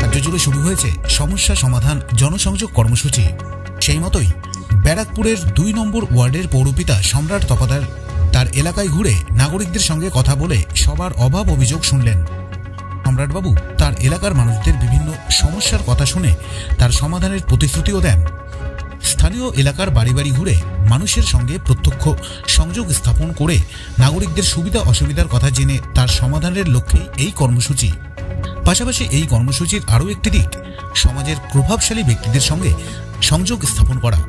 রাজ্য জুড়ে শুরু হয়েছে সমস্যা সমাধান জনসংযোগ কর্মসূচি। সেই মতোই ব্যারাকপুরের 2 নম্বর ওয়ার্ডের পৌরপিতা সম্রাট তপাদার তার এলাকায় ঘুরে নাগরিকদের সঙ্গে কথা বলে সবার অভাব অভিযোগ শুনলেন। সম্রাটবাবু তার এলাকার মানুষদের বিভিন্ন সমস্যার কথা শুনে তার সমাধানের প্রতিশ্রুতিও দেন। স্থানীয় এলাকার বাড়ি বাড়ি ঘুরে মানুষের সঙ্গে প্রত্যক্ষ সংযোগ স্থাপন করে নাগরিকদের সুবিধা অসুবিধার কথা জেনে তার সমাধানের লক্ষ্যে এই কর্মসূচি। পাশাপাশি এই কর্মসূচির আরও একটি দিক সমাজের প্রভাবশালী ব্যক্তিদের সঙ্গে সংযোগ স্থাপন করা।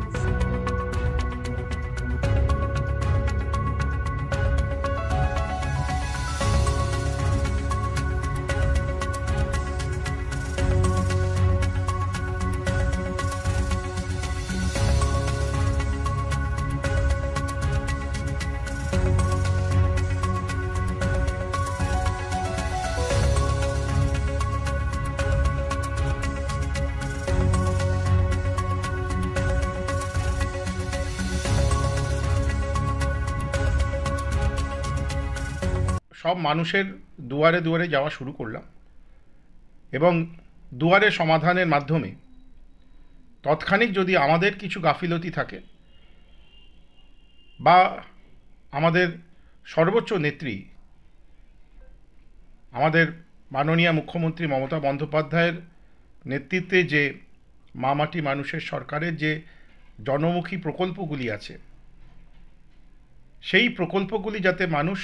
সব মানুষের দুয়ারে দুয়ারে যাওয়া শুরু করলাম এবং দুয়ারে সমাধানের মাধ্যমে তৎক্ষণিক যদি আমাদের কিছু গাফিলতি থাকে বা আমাদের সর্বোচ্চ নেত্রী আমাদের মাননীয় মুখ্যমন্ত্রী মমতা বন্দ্যোপাধ্যায়ের নেতৃত্বে যে মা মাটি মানুষের সরকারের যে জনমুখী প্রকল্পগুলি আছে সেই প্রকল্পগুলি যাতে মানুষ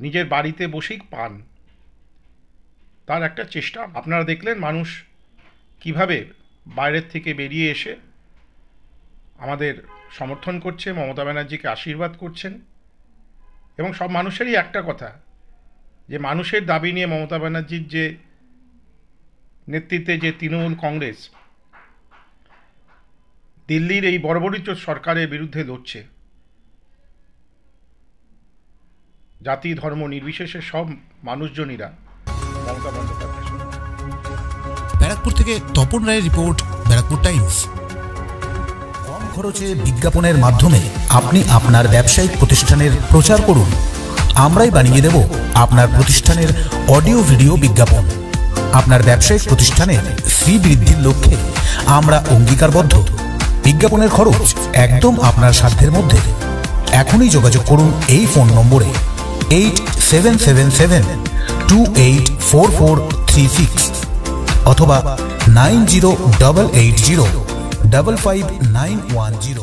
নিজের বাড়িতে বসেই পান তার একটা চেষ্টা। আপনারা দেখলেন মানুষ কিভাবে বাইরের থেকে বেরিয়ে এসে আমাদের সমর্থন করছে, মমতা ব্যানার্জিকে আশীর্বাদ করছেন এবং সব মানুষেরই একটা কথা যে মানুষের দাবি নিয়ে মমতা ব্যানার্জির যে নেতৃত্বে যে তৃণমূল কংগ্রেস দিল্লির এই বর্বরিত সরকারের বিরুদ্ধে লড়ছে, জাতি ধর্ম নির্বিশেষে সব মানুষজনীরা মমতা বন্দ্যোপাধ্যায়। ব্যারাকপুর থেকে তপন রায়ের রিপোর্ট, ব্যারাকপুর টাইমস। কম খরচে বিজ্ঞাপনের মাধ্যমে আপনি আপনার ব্যবসায়িক প্রতিষ্ঠানের প্রচার করুন। আমরাই বানিয়ে দেব আপনার প্রতিষ্ঠানের অডিও ভিডিও বিজ্ঞাপন। আপনার ব্যবসায়িক প্রতিষ্ঠানের শ্রীবৃদ্ধির লক্ষ্যে আমরা অঙ্গীকারবদ্ধ। বিজ্ঞাপনের খরচ একদম আপনার সাধ্যের মধ্যে। এখনই যোগাযোগ করুন এই ফোন নম্বরে 8777284436 অথবা 9088055910।